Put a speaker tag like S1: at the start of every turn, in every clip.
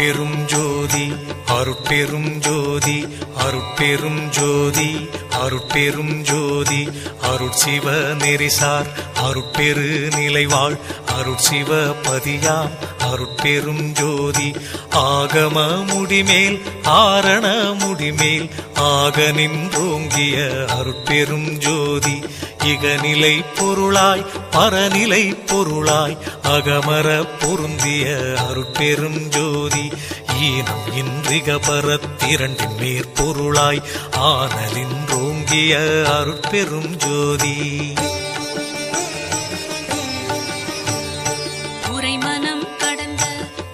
S1: அருட்பெரும் ஜோதி அருட்பெரும் ஜோதி அருட்பெரும் ஜோதி அருட்பெரும் ஜோதி அருட்சிவ நெறிசார் அருட்பெரு நிலைவாழ் அருட்சிவ பதியாம் அருட்பெரும் ஜோதி ஆகம முடிமேல் ஆரண முடிமேல் ஆக நின்றோங்கிய அருட்பெரும் ஜோதி இகநிலை பொருளாய் பரநிலை பொருளாய் அகமர பொருந்திய அருட்பெரும் ஜோதி ஈனம் இன்றிக பரத்திரண்டின் மேற்பொருளாய் ஆனலின்றோங்கிய அருட்பெரும் ஜோதி
S2: உரைமனம் கடந்த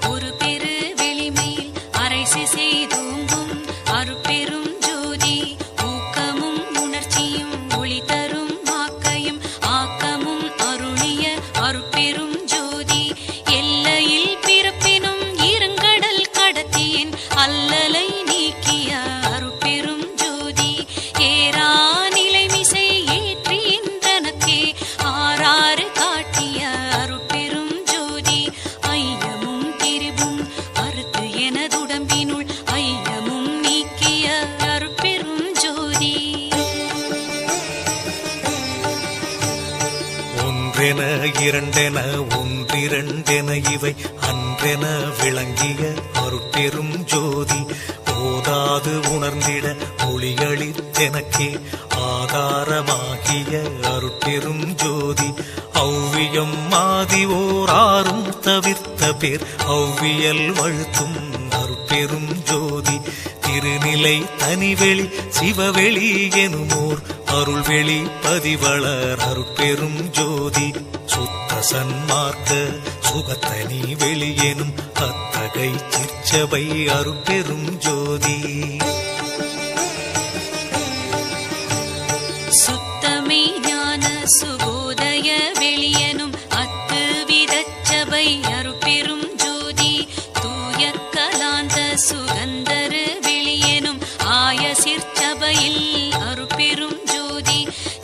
S2: ஒரு பெரு வெளிமேல் அரைசி செய்தோங்கும் அருட்பெரும் ஜோதி ஊக்கமும் உணர்ச்சியும் ஒளி தரும் ஆக்கையும் ஆக்கமும் அருளிய அருட்பெரும் ஜோதி எல்லையில் பிறப்பினும் இருங்கடல் கடத்தியின் அல்லலை நீக்கிய அருட்பெரும் ஜோதி ஏரா நிலைமிசை ஏற்றின்றனக்கே ஆறாறு காட்டிய அருட்பெரும் ஜோதி ஐயமும் திரிவும் அறுத்து எனதுடம்பினுள் ஐயமும் நீக்கிய அருட்பெரும் ஜோதி
S1: ஒன்றென இரண்டென ஒன்றிரண்டென இவை அன்றென விளங்கிய அருட்பெரும் ஜோதி ஓதாது உணர்ந்திட ஒளியளித்தெனக்கே ஆதாரமாகிய அருட்பெரும் ஜோதி ஔவியம் மாதி ஓராறும் தவிர்த்த பேர் ஔவியல் வழுத்தும் அருட்பெரும் ஜோதி திருநிலை தனிவெளி சிவவெளி எனுமோர் அருள்வெளி பதிவளர் அருட்பெரும் ஜோதி சுத்த சன்மார்க்க சுகத்தனி வெளியெனும் அத்தகை சிற்சபை அருட்பெரும் ஜோதி
S2: சுத்தமே ஞான சுகோதய வெளியனும் அத்து விதச்சபை அருட்பெரும் ஜோதி தூய கலாந்த சுகந்தரு வெளியனும் ஆய சிற்சபையில் அருட்பெரும் ஜோதி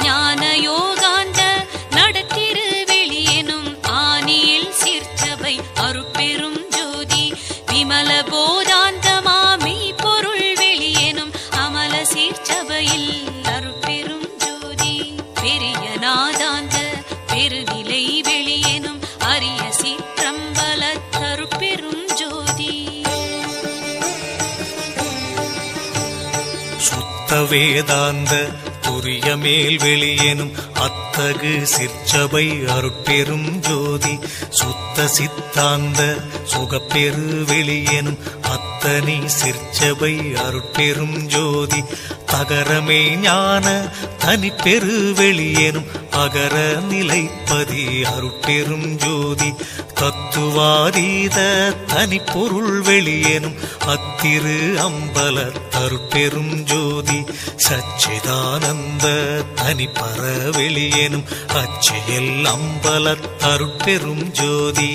S2: ஞான யோகாந்த நடத்திரு வெளியனும் ஆனியில் சிற்சபை அருட்பெரும் ஜோதி விமல போதாந்தமாமை பொருள் வெளியனும் அமல சிற்சபையில் அருட்பெரும் ஜோதி பெரிய நாதாந்த பெருநிலை வெளியனும் அரிய சிற்றம்பல அருட்பெரும் ஜோதி
S1: சுத்த வேதாந்த துரிய மேல் வெளியெனும் அத்தகு சிற்சபை அருட்பெரும் ஜோதி சுத்த சித்தாந்த சுகப்பெரு வெளியெனும் அத்தனி சிற்சபை அருட்பெரும் ஜோதி தகரமே ஞான தனிப்பெரு வெளியெனும் அகர நிலைப்பதி அருட்பெரும் ஜோதி தத்துவாதீத தனிப்பொருள் வெளியெனும் அத்திரு அம்பல அருட்பெரும் ஜோதி சச்சிதானந்த தனிப்பர வெளியெனும் அச்சியல் அம்பல அருட்பெரும் ஜோதி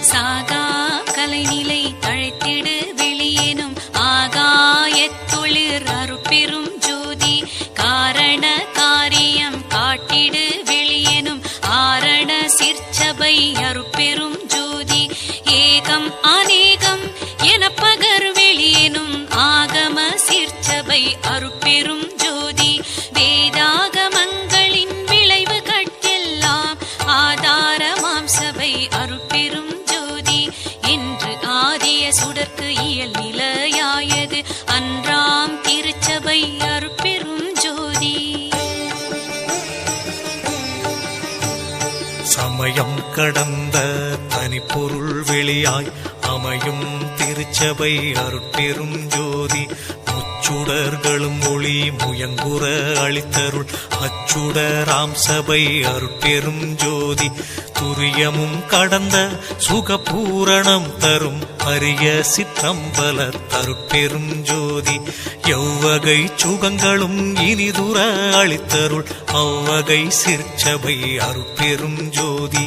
S2: சாகா கலைநிலை தழைத்திடு வெளியேனும் ஆகாயத்தொழிற் அருட்பெரும் ஜோதி காரண காரியம் காட்டிடு வெளியேனும் ஆரண சிற்சபை அருட்பெரும் ஜோதி ஏகம் அநேகம் என பகர் வெளியேனும் ஆகம சிற்சபை அருட்பெரும் ஜோதி வேதாகமங்களின் விளைவு கட்டெல்லாம் ஆதாரமாம் சபை அருட்பெரும் ஜோதி என்று ஆதிய சுடர்க்கு இயல் நிலையாயது அன்றாம் திருச்சபை அருட்பெரும் ஜோதி
S1: சமயம் கடந்த தனிப்பொருள் வெளியாய் அமையும் திருச்சபை அருட்பெரும் ஜோதி முச்சுடர்களும் ஒளி முயங்குற அளித்தருள் அச்சுடராம் சபை அருட்பெரும் ஜோதி துரியமும் கடந்த சுகபூரணம் தரும் அரிய சிற்றம்பல அருட்பெரும் ஜோதி எவ்வகை சுகங்களும் இனிதுர அளித்தருள் அவ்வகை சிற்சபை அருட்பெரும் ஜோதி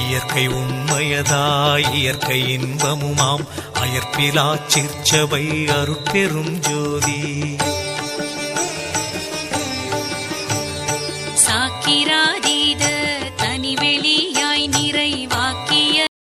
S1: இயற்கை உண்மையதாய் இயற்கை இன்பமுமாம் அயற்பிலா சிற்சபை அருட்பெரும் ஜோதி
S2: சாக்கி